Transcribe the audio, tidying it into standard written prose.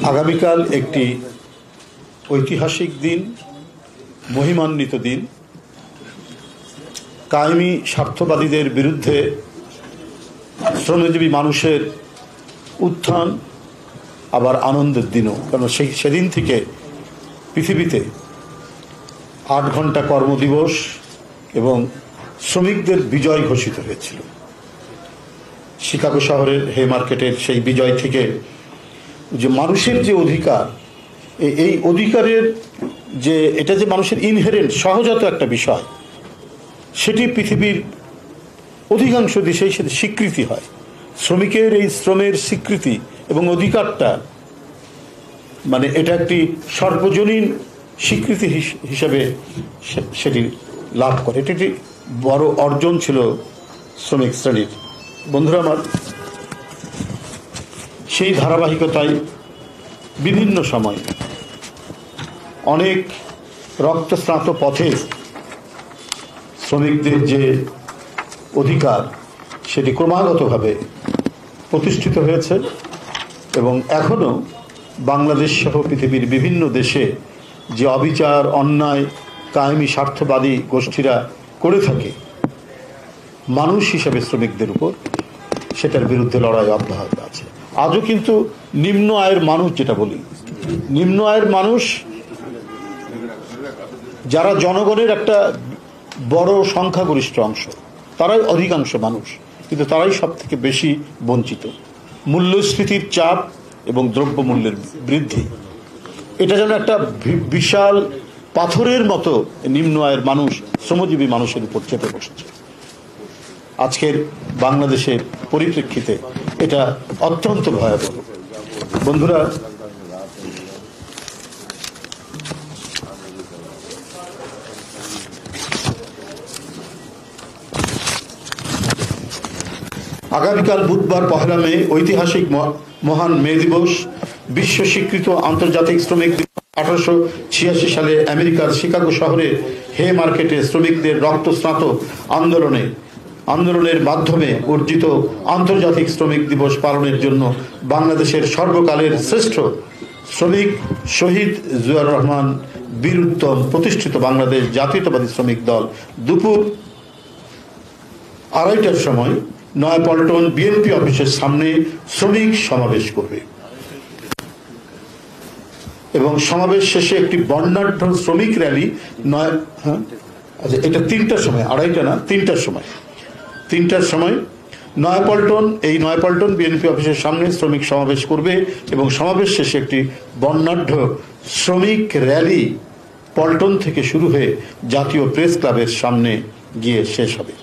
আগামীকাল একটি ঐতিহাসিক দিন, মহিমান্বিত দিন। কায়েমি স্বার্থবাদীদের বিরুদ্ধে শ্রমজীবী মানুষের উত্থান, আবার আনন্দের দিনও, কারণ সেদিন থেকে পৃথিবীতে 8 ঘন্টা কর্মদিবস এবং শ্রমিকদের বিজয় ঘোষিত হয়েছিল। শিকাগো শহরের হে মার্কেটের সেই বিজয় থেকে যে মানুষের যে অধিকার, এই অধিকারের যে এটা যে মানুষের ইনহেরেন্ট সহজাত একটা বিষয়, সেটি পৃথিবীর অধিকাংশ দেশেই সেটা স্বীকৃতি হয়। শ্রমিকের এই শ্রমের স্বীকৃতি এবং অধিকারটা মানে এটা একটি সর্বজনীন স্বীকৃতি হিসেবে সেটি লাভ করে। এটি একটি বড় অর্জন ছিল শ্রমিক শ্রেণীর। বন্ধুরা আমার, সেই ধারাবাহিকতায় বিভিন্ন সময় অনেক রক্তস্নাত পথে শ্রমিকদের যে অধিকার সেটি ক্রমাগতভাবে প্রতিষ্ঠিত হয়েছে এবং এখনও বাংলাদেশ সহ পৃথিবীর বিভিন্ন দেশে যে অবিচার, অন্যায় কায়েমি স্বার্থবাদী গোষ্ঠীরা করে থাকে মানুষ হিসেবে শ্রমিকদের উপর, সেটার বিরুদ্ধে লড়াই অব্যাহত আছে। আজও কিন্তু নিম্ন আয়ের মানুষ, যেটা বলি নিম্ন আয়ের মানুষ, যারা জনগণের একটা বড় সংখ্যাগরিষ্ঠ অংশ, তারাই অধিকাংশ মানুষ, কিন্তু তারাই সব থেকে বেশি বঞ্চিত। মূল্যস্ফীতির চাপ এবং দ্রব্যমূল্যের বৃদ্ধি, এটা যেন একটা বিশাল পাথরের মতো নিম্ন আয়ের মানুষ, শ্রমজীবী মানুষের উপর চেপে বসছে। আজকের বাংলাদেশের পরিপ্রেক্ষিতে এটা অত্যন্ত ভয়াবহ। বন্ধুরা, আগামীকাল বুধবার 1 মে ঐতিহাসিক মহান মে দিবস, বিশ্ব স্বীকৃত আন্তর্জাতিক শ্রমিক দিবস। 1886 সালে আমেরিকার শিকাগো শহরে হে মার্কেটে শ্রমিকদের রক্তস্নাত আন্দোলনের মাধ্যমে অর্জিত আন্তর্জাতিক শ্রমিক দিবস পালনের জন্য বাংলাদেশের সর্বকালের শ্রেষ্ঠ শ্রমিক শহীদ জিয়াউর রহমান বীর উত্তম প্রতিষ্ঠিত বাংলাদেশ জাতীয়তাবাদী শ্রমিক দল দুপুর 2:30টার সময় নয়াপল্টন বিএনপি অফিসের সামনে শ্রমিক সমাবেশ করবে এবং সমাবেশ শেষে একটি বর্ণাঢ্য শ্রমিক র্যালি এটা 3টার সময়, 2:30টা না, 3টার সময় নয়াপল্টন বিএনপি অফিসের সামনে শ্রমিক সমাবেশ করবে এবং সমাবেশ শেষে একটি বর্ণাঢ্য শ্রমিক র্যালি পল্টন থেকে শুরু হয়ে জাতীয় প্রেস ক্লাবের সামনে গিয়ে শেষ হবে।